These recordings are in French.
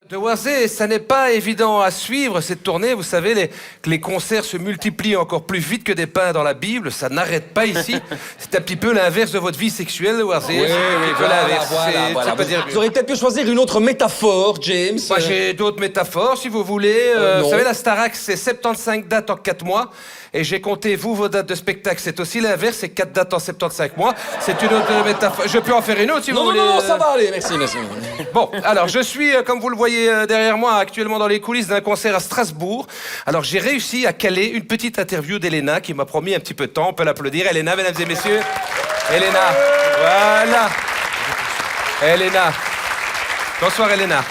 De Warzé, ça n'est pas évident à suivre cette tournée. Vous savez, que les concerts se multiplient encore plus vite que des pains dans la Bible. Ça n'arrête pas ici. C'est un petit peu l'inverse de votre vie sexuelle, Warzé. Oui, voilà. Vous auriez peut-être pu choisir une autre métaphore, James. Moi, j'ai d'autres métaphores, si vous voulez. Vous savez, la Starac, c'est 75 dates en 4 mois. Et j'ai compté, vos dates de spectacle, c'est aussi l'inverse, c'est 4 dates en 75 mois. C'est une autre métaphore. Je peux en faire une autre, si vous voulez. Non, ça va aller, merci. Bon, alors, je suis, comme vous le voyez derrière moi, actuellement dans les coulisses d'un concert à Strasbourg. Alors, j'ai réussi à caler une petite interview d'Elena, qui m'a promis un petit peu de temps. On peut l'applaudir. Elena, mesdames et messieurs. Elena, voilà. Elena. Bonsoir, Elena.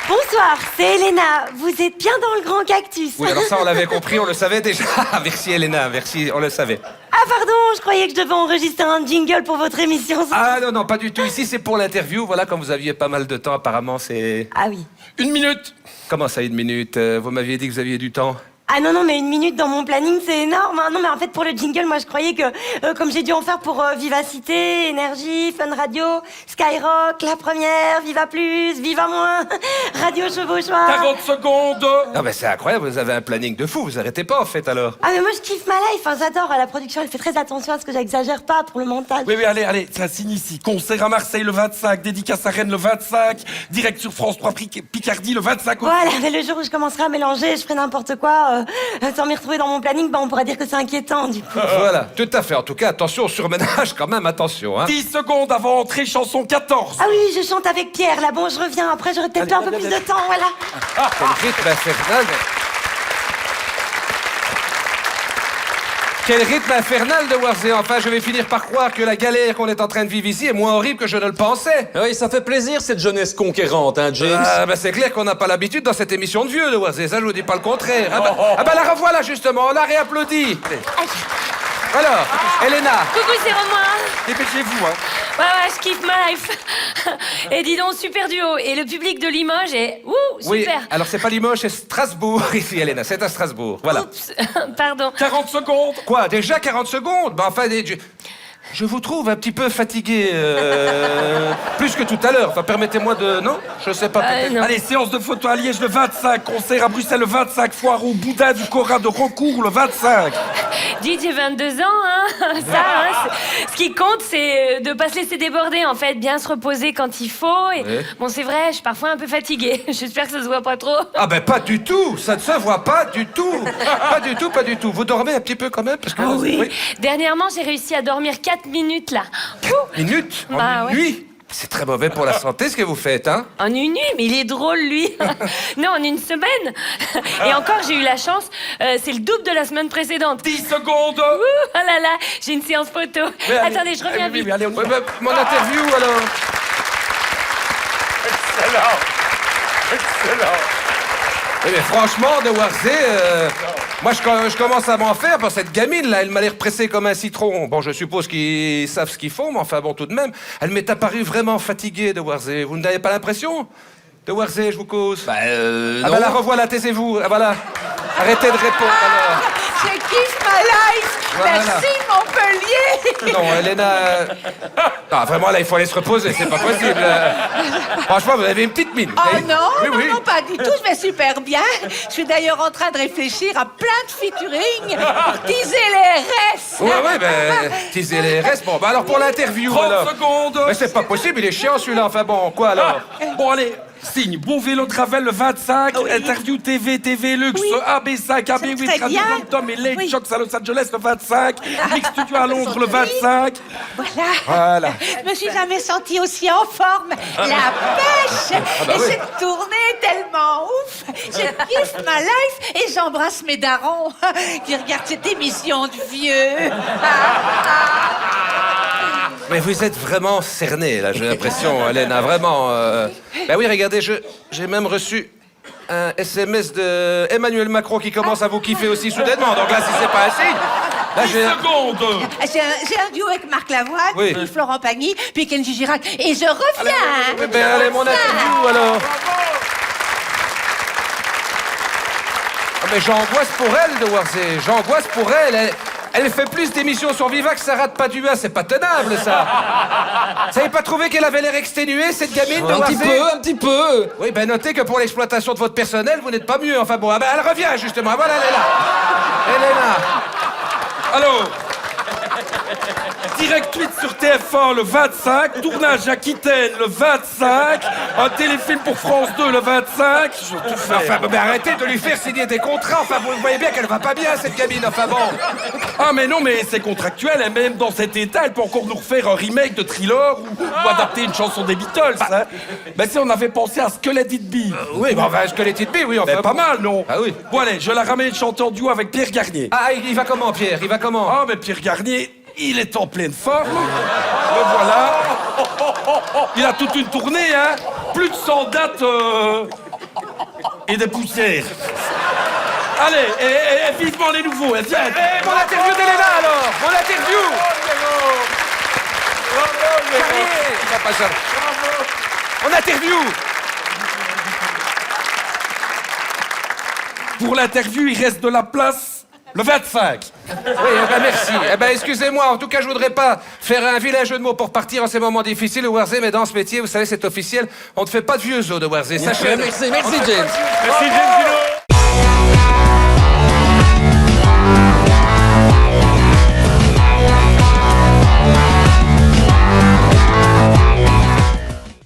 Bonsoir, c'est Elena. Vous êtes bien dans le grand cactus. Oui, alors ça, on l'avait compris, on le savait déjà. Merci, Elena, merci, on le savait. Ah, pardon, je croyais que je devais enregistrer un jingle pour votre émission. Ah, non, pas du tout. Ici, c'est pour l'interview. Voilà, comme vous aviez pas mal de temps, apparemment, c'est... Ah oui. 1 minute. Comment ça, 1 minute? Vous m'aviez dit que vous aviez du temps. Ah non, mais 1 minute dans mon planning, c'est énorme. Hein. Non, mais en fait, pour le jingle, moi, je croyais que, comme j'ai dû en faire pour Vivacité, Énergie, Fun Radio, Skyrock, La Première, Viva Plus, Viva Moins, Radio Chevauchoir... 40 secondes. Non, mais c'est incroyable, vous avez un planning de fou. Vous arrêtez pas, en fait, alors. Ah, mais moi, je kiffe ma life. Hein, j'adore. La production, elle fait très attention à ce que j'exagère pas pour le montage. Oui, allez, ça signe ici. Concert à Marseille le 25, dédicace à Rennes le 25, direct sur France 3 Picardie le 25 aussi. Voilà, mais le jour où je commencerai à mélanger, je ferai n'importe quoi, sans m'y retrouver dans mon planning, on pourra dire que c'est inquiétant, du coup. Voilà, tout à fait. En tout cas, attention au surménage, quand même, attention, hein. 10 secondes avant entrée, chanson 14. Ah oui, je chante avec Pierre, là, bon, je reviens, après j'aurai peut-être un peu plus de temps, voilà. Quel rythme infernal. Quel rythme infernal de Warzé. Enfin, je vais finir par croire que la galère qu'on est en train de vivre ici est moins horrible que je ne le pensais. Oui, ça fait plaisir, cette jeunesse conquérante, hein, James. Ah, c'est clair qu'on n'a pas l'habitude dans cette émission de vieux de Warzé. Ça, je vous dis pas le contraire. La revoilà, justement. On la réapplaudit. Alors, Elena. Coucou, c'est Romain. Dépêchez-vous, hein. Ouais, je kiffe ma life. Et dis donc, super duo. Et le public de Limoges est... Oui, super. alors c'est pas Limoges, c'est Strasbourg ici, Elena. C'est à Strasbourg, voilà. Oups, pardon. 40 secondes. Quoi, déjà 40 secondes? Bah, enfin, je vous trouve un petit peu fatigué, plus que tout à l'heure. Enfin, permettez-moi de... Non? Je sais pas. Non. Allez, séance de photo à Liège le 25, concert à Bruxelles le 25, foire au Bouddha du Cora de Recourt le 25. Dites, j'ai 22 ans, hein. Ça, hein, ce qui compte, c'est de pas se laisser déborder, en fait. Bien se reposer quand il faut. Et... Ouais. Bon, c'est vrai, je suis parfois un peu fatiguée. J'espère que ça se voit pas trop. Ah ben pas du tout, ça ne se voit pas du tout. Pas du tout. Vous dormez un petit peu quand même parce que... Ah oui. Dernièrement, j'ai réussi à dormir 4 minutes, là. 4 minutes en Bah, une ouais. nuit. C'est très mauvais pour la santé ce que vous faites, hein. En une nuit, mais il est drôle, lui. Non, en une semaine. Et encore, j'ai eu la chance. C'est le double de la semaine précédente. 10 secondes. Oh là là, j'ai une séance photo. Mais allez, Attendez, je reviens vite. Allez, on y va. Ouais, ben, mon interview alors. Excellent. Oui, mais franchement, de Warzé, moi je commence à m'en faire parce que cette gamine là, elle m'a l'air pressée comme un citron. Bon, je suppose qu'ils savent ce qu'ils font, mais enfin bon, tout de même, elle m'est apparue vraiment fatiguée de Warzé. Vous n'avez pas l'impression? De Warzé, je vous cause. Non. La revoilà, taisez-vous. Ah, voilà. Arrêtez de répondre alors. Je kiffe ma life. Voilà. Merci Montpellier. Non, Elena... Ah, vraiment, là, il faut aller se reposer, c'est pas possible. Franchement, vous avez une petite mine. Oh Oui, non, oui. non, pas du tout. Je vais super bien. Je suis d'ailleurs en train de réfléchir à plein de featuring pour teaser les RS. Ouais, ben, teaser les restes. Bon, alors pour l'interview, 30 alors. secondes. Mais c'est pas possible, il est chiant celui-là. Enfin bon, quoi alors? Bon, allez. Signe, bon vélo de Ravel le 25, Oui. interview TV Lux, Oui. AB5, AB8, très Radio bien. Tom et Late Oui. Shocks à Los Angeles le 25, Mix Studio à Londres le 25. Voilà. Je me suis jamais sentie aussi en forme. La pêche. bah Et oui. cette tournée est tellement ouf. Je kiffe ma life et j'embrasse mes darons qui regardent cette émission de vieux. Mais vous êtes vraiment cerné, là, j'ai l'impression, Elena, vraiment. Ben oui, regardez, j'ai même reçu un SMS de Emmanuel Macron qui commence à vous kiffer aussi soudainement. Donc là, si c'est pas un signe... Là, 10 secondes. J'ai un duo avec Marc Lavoine, Oui. puis Florent Pagny, puis Kenji Girac. Et je reviens. Oui, ben allez, mon interview, alors. Ah, mais j'angoisse pour elle, de Warzé. J'angoisse pour elle. Elle fait plus d'émissions sur Viva que ça rate pas du 1, c'est pas tenable, ça. Vous n'avez pas trouvé qu'elle avait l'air exténuée, cette gamine de Warzé? Un petit peu. Oui, ben notez que pour l'exploitation de votre personnel, vous n'êtes pas mieux. Enfin bon, ah ben elle revient justement. Voilà, elle est là. Elle est là. Alors, direct 8 sur TF1 le 25, tournage Aquitaine le 25, un téléfilm pour France 2 le 25. Enfin, mais arrêtez de lui faire signer des contrats. Enfin, vous voyez bien qu'elle va pas bien, cette gamine. Enfin bon. Ah mais non, mais c'est contractuel, et même dans cet état, elle peut encore nous refaire un remake de Thriller ou adapter une chanson des Beatles. Hein. Ben si on avait pensé à Skelet It Bee. Oui, bon, enfin, Skelet It Bee, oui, enfin. Ben, pas mal, non? Ah oui. Bon allez, je la ramène chanter en duo avec Pierre Garnier. Ah, il va comment, Pierre? Il va comment? Ah mais Pierre Garnier, il est en pleine forme. Le voilà. Il a toute une tournée, hein. Plus de 100 dates et des poussières. Allez, et vivement les nouveaux, hein, tiens. Mon interview d'Elena, alors. Mon interview. Mon interview. Pour l'interview, il reste de la place le 25. Oui, eh ben merci. Eh ben excusez-moi, en tout cas, je voudrais pas faire un vilain jeu de mots pour partir en ces moments difficiles, Warzé, mais dans ce métier, vous savez, c'est officiel, on ne fait pas de vieux os de Warzé. Sachez. Merci James. Merci James Dino.